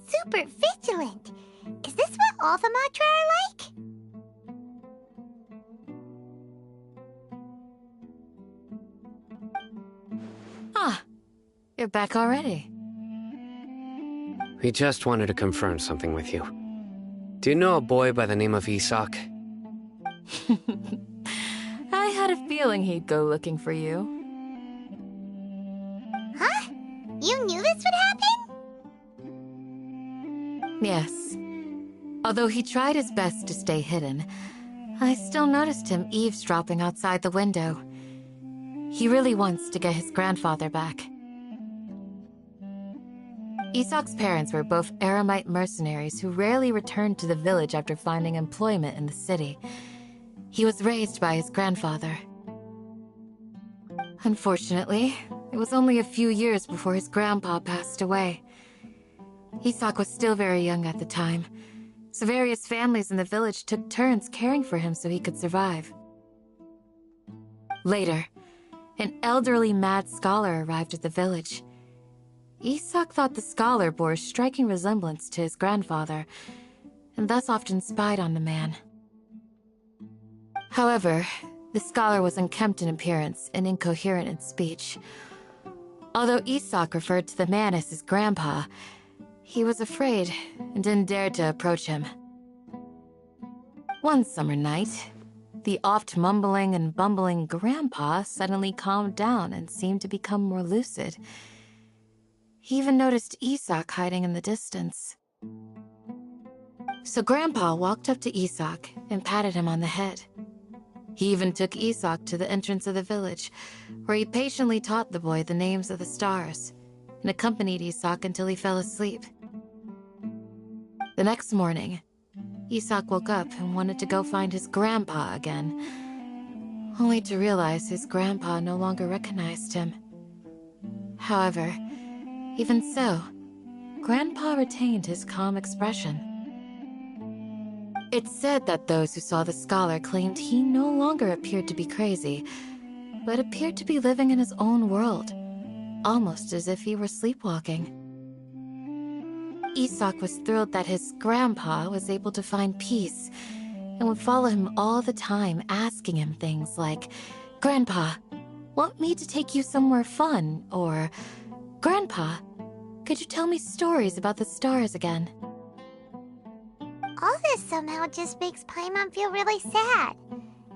super vigilant. Is this what all the Matra are like? Ah, you're back already. We just wanted to confirm something with you. Do you know a boy by the name of Isak? I had a feeling he'd go looking for you. Huh? You knew this would happen? Yes. Although he tried his best to stay hidden, I still noticed him eavesdropping outside the window. He really wants to get his grandfather back. Isak's parents were both Aramite mercenaries who rarely returned to the village after finding employment in the city. He was raised by his grandfather. Unfortunately, it was only a few years before his grandpa passed away. Isak was still very young at the time, so various families in the village took turns caring for him so he could survive. Later, an elderly mad scholar arrived at the village. Isak thought the scholar bore a striking resemblance to his grandfather, and thus often spied on the man. However, the scholar was unkempt in appearance and incoherent in speech. Although Isak referred to the man as his grandpa, he was afraid and didn't dare to approach him. One summer night, the oft mumbling and bumbling grandpa suddenly calmed down and seemed to become more lucid. He even noticed Isak hiding in the distance. So Grandpa walked up to Isak and patted him on the head. He even took Isak to the entrance of the village, where he patiently taught the boy the names of the stars, and accompanied Isak until he fell asleep. The next morning, Isak woke up and wanted to go find his grandpa again, only to realize his grandpa no longer recognized him. However, even so, Grandpa retained his calm expression. It's said that those who saw the scholar claimed he no longer appeared to be crazy, but appeared to be living in his own world, almost as if he were sleepwalking. Isak was thrilled that his grandpa was able to find peace, and would follow him all the time, asking him things like, "Grandpa, want me to take you somewhere fun?" or, "Grandpa, could you tell me stories about the stars again?" All this somehow just makes Paimon feel really sad.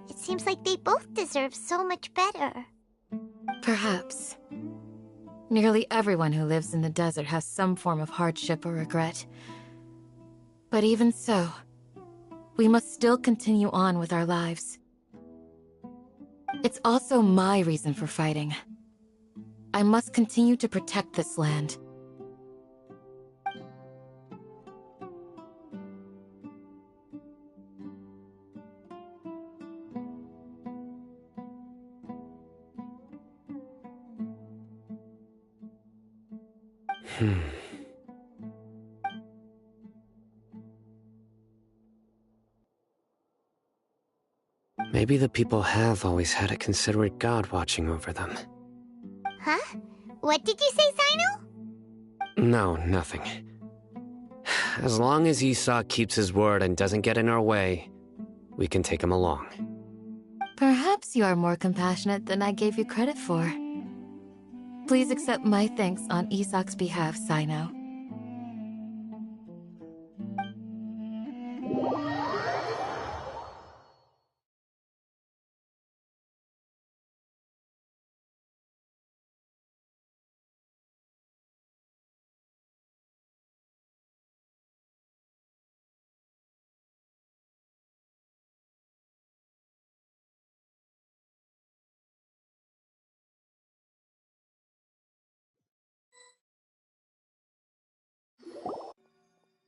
It seems like they both deserve so much better. Perhaps. Nearly everyone who lives in the desert has some form of hardship or regret. But even so, we must still continue on with our lives. It's also my reason for fighting. I must continue to protect this land. Maybe the people have always had a considerate god watching over them. Huh? What did you say, Sino? No, nothing. As long as Isak keeps his word and doesn't get in our way, we can take him along. Perhaps you are more compassionate than I gave you credit for. Please accept my thanks on Isak's behalf, Sino.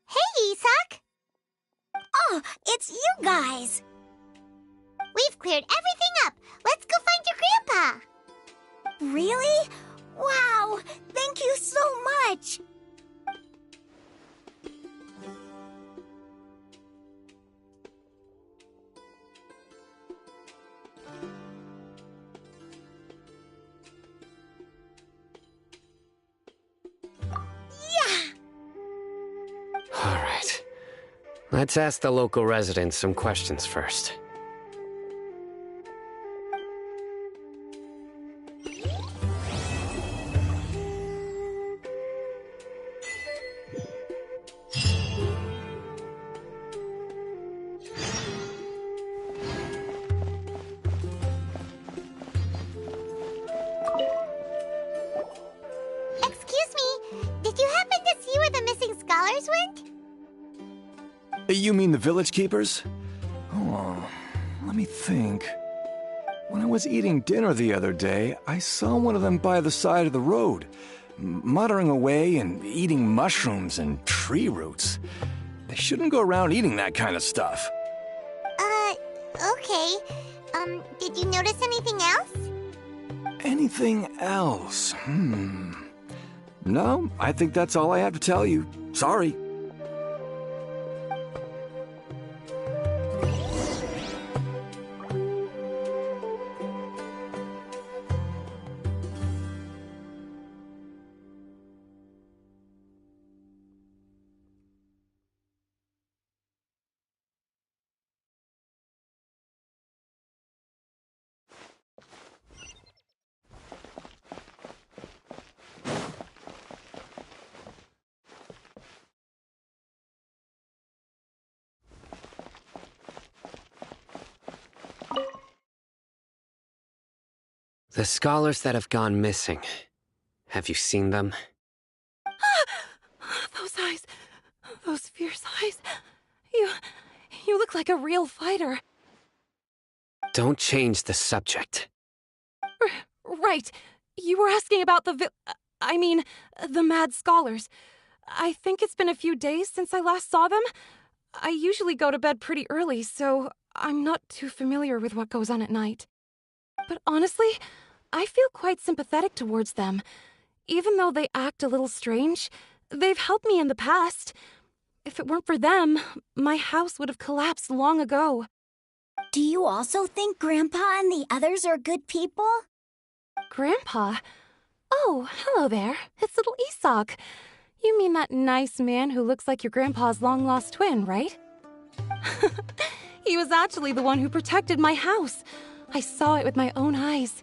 Hey, Isak! Oh, it's you guys! We've cleared everything up. Let's go find your grandpa. Really? Wow! Thank you so much! Yeah! Let's ask the local residents some questions first. Excuse me, did you happen to see where the missing scholars went? You mean the village keepers? Oh, let me think. When I was eating dinner the other day, I saw one of them by the side of the road, muttering away and eating mushrooms and tree roots. They shouldn't go around eating that kind of stuff. Okay. Did you notice anything else? Anything else? No, I think that's all I have to tell you. Sorry. The scholars that have gone missing. Have you seen them? Those eyes. Those fierce eyes. You look like a real fighter. Don't change the subject. Right. You were asking about the mad scholars. I think it's been a few days since I last saw them. I usually go to bed pretty early, so I'm not too familiar with what goes on at night. But honestly, I feel quite sympathetic towards them. Even though they act a little strange, they've helped me in the past. If it weren't for them, my house would have collapsed long ago. Do you also think Grandpa and the others are good people? Grandpa? Oh, hello there. It's little Isak. You mean that nice man who looks like your grandpa's long-lost twin, right? He was actually the one who protected my house. I saw it with my own eyes.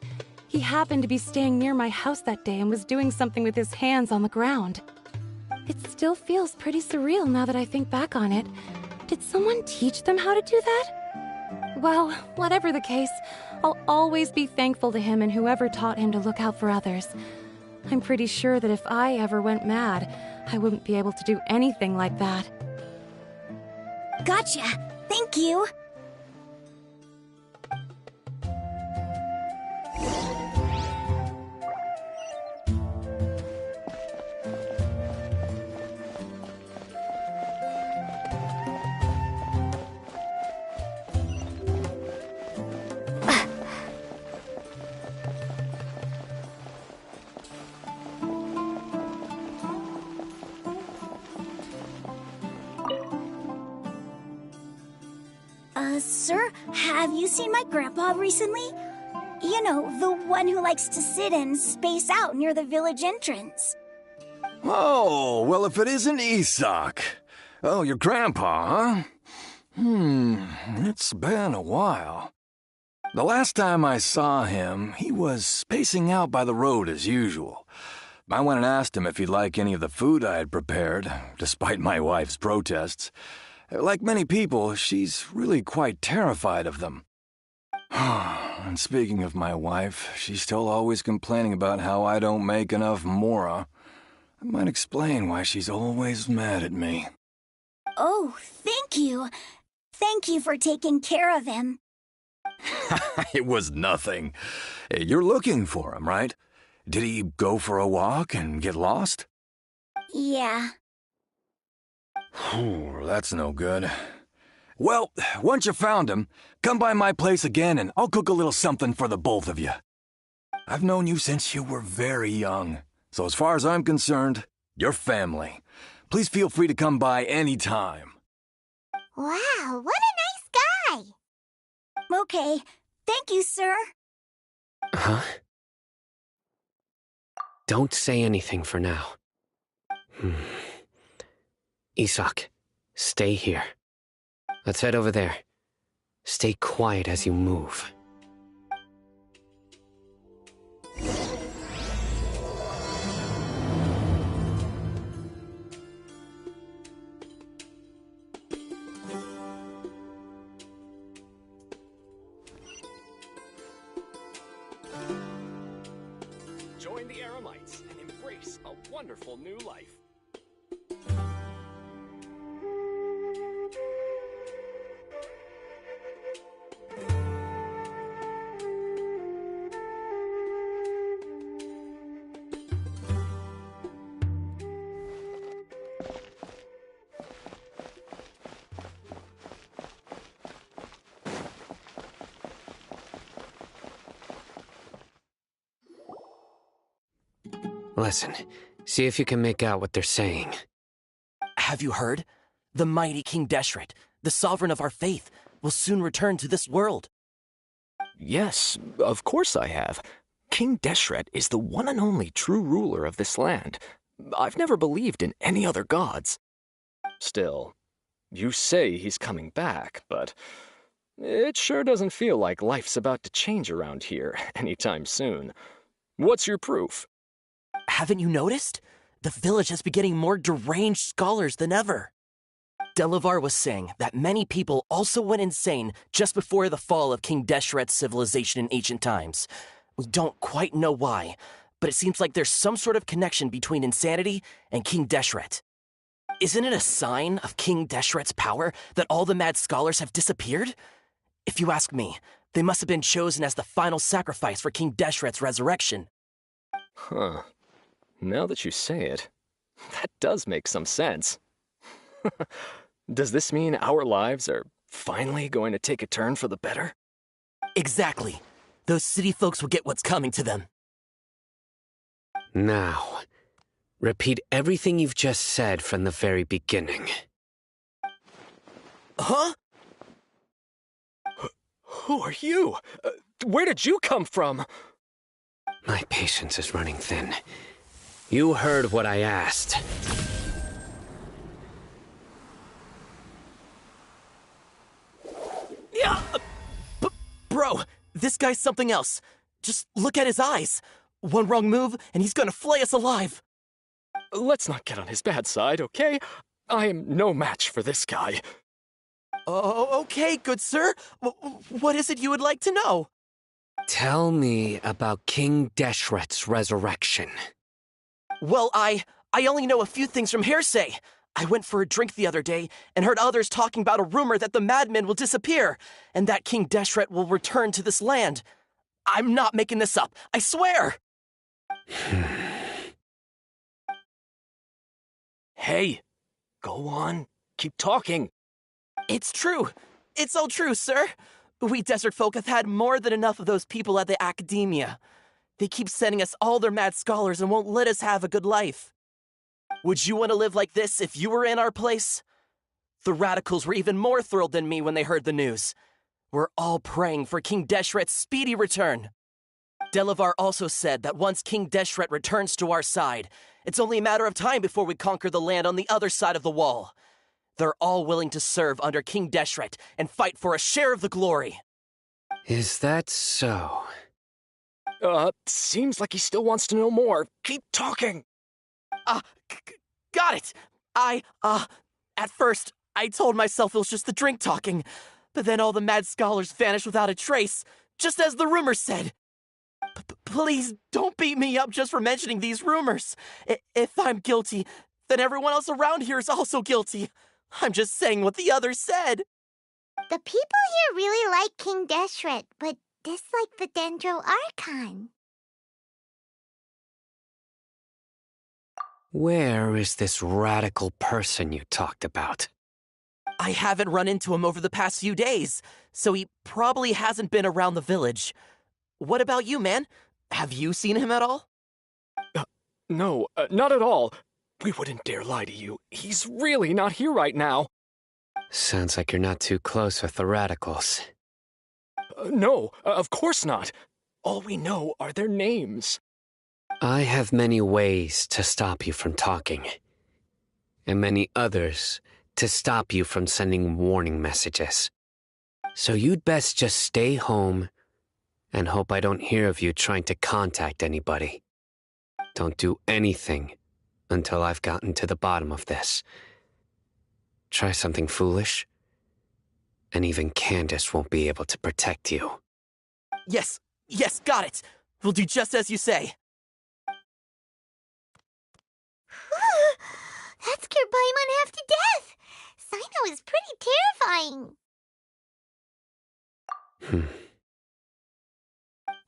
He happened to be staying near my house that day and was doing something with his hands on the ground. It still feels pretty surreal now that I think back on it. Did someone teach them how to do that? Well, whatever the case, I'll always be thankful to him and whoever taught him to look out for others. I'm pretty sure that if I ever went mad, I wouldn't be able to do anything like that. Gotcha. Thank you. Sir, have you seen my grandpa recently? You know, the one who likes to sit and space out near the village entrance. Oh, well, if it isn't Isak. Oh, your grandpa, huh? It's been a while. The last time I saw him, he was spacing out by the road as usual. I went and asked him if he'd like any of the food I had prepared, despite my wife's protests. Like many people, she's really quite terrified of them. And speaking of my wife, she's still always complaining about how I don't make enough mora. That might explain why she's always mad at me. Oh, thank you. Thank you for taking care of him. It was nothing. You're looking for him, right? Did he go for a walk and get lost? Yeah. That's no good. Well, once you found him, come by my place again and I'll cook a little something for the both of you. I've known you since you were very young, so as far as I'm concerned, you're family. Please feel free to come by any time. Wow, what a nice guy! Okay. Thank you, sir. Huh? Don't say anything for now. Isak, stay here. Let's head over there. Stay quiet as you move. Join the Eremites and embrace a wonderful new life. Listen, see if you can make out what they're saying. Have you heard? The mighty King Deshret, the sovereign of our faith, will soon return to this world. Yes, of course I have. King Deshret is the one and only true ruler of this land. I've never believed in any other gods. Still, you say he's coming back, but it sure doesn't feel like life's about to change around here anytime soon. What's your proof? Haven't you noticed? The village has been getting more deranged scholars than ever. Delavar was saying that many people also went insane just before the fall of King Deshret's civilization in ancient times. We don't quite know why, but it seems like there's some sort of connection between insanity and King Deshret. Isn't it a sign of King Deshret's power that all the mad scholars have disappeared? If you ask me, they must have been chosen as the final sacrifice for King Deshret's resurrection. Huh. Now that you say it, that does make some sense. Does this mean our lives are finally going to take a turn for the better? Exactly. Those city folks will get what's coming to them. Now, repeat everything you've just said from the very beginning. Huh? Who are you? Where did you come from? My patience is running thin. You heard what I asked. Yeah, bro, this guy's something else. Just look at his eyes. One wrong move, and he's gonna flay us alive. Let's not get on his bad side, okay? I am no match for this guy. Oh, okay, good sir. What is it you would like to know? Tell me about King Deshret's resurrection. Well, I only know a few things from hearsay. I went for a drink the other day and heard others talking about a rumor that the madmen will disappear and that King Deshret will return to this land. I'm not making this up, I swear! Hey, go on, keep talking. It's true. It's all true, sir. We desert folk have had more than enough of those people at the academia. They keep sending us all their mad scholars and won't let us have a good life. Would you want to live like this if you were in our place? The radicals were even more thrilled than me when they heard the news. We're all praying for King Deshret's speedy return. Delavar also said that once King Deshret returns to our side, it's only a matter of time before we conquer the land on the other side of the wall. They're all willing to serve under King Deshret and fight for a share of the glory. Is that so? Seems like he still wants to know more. Keep talking. Got it. At first, I told myself it was just the drink talking, but then all the mad scholars vanished without a trace, just as the rumors said. Please don't beat me up just for mentioning these rumors. If I'm guilty, then everyone else around here is also guilty. I'm just saying what the others said. The people here really like King Deshret, but dislike the Dendro Archon. Where is this radical person you talked about? I haven't run into him over the past few days, so he probably hasn't been around the village. What about you, man? Have you seen him at all? No, not at all. We wouldn't dare lie to you. He's really not here right now. Sounds like you're not too close with the radicals. No, of course not. All we know are their names. I have many ways to stop you from talking, and many others to stop you from sending warning messages. So you'd best just stay home and hope I don't hear of you trying to contact anybody. Don't do anything until I've gotten to the bottom of this. Try something foolish, and even Candace won't be able to protect you. Yes, got it. We'll do just as you say. That scared Paimon half to death. Sino is pretty terrifying.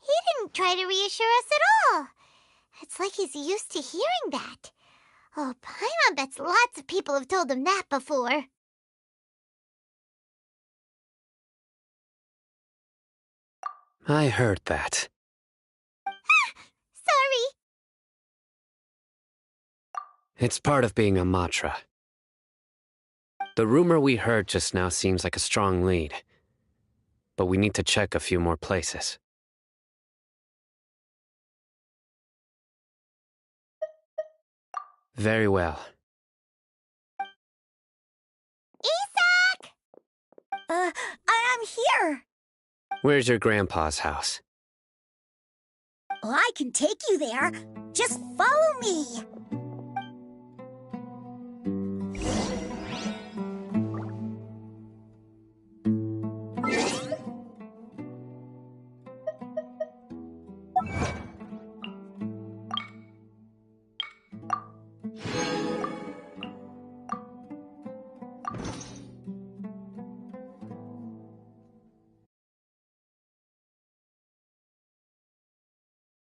He didn't try to reassure us at all. It's like he's used to hearing that. Oh, Paimon bets lots of people have told him that before. I heard that. Sorry. It's part of being a Matra. The rumor we heard just now seems like a strong lead, but we need to check a few more places. Very well. Isak! I'm here. Where's your grandpa's house? Well, I can take you there. Just follow me.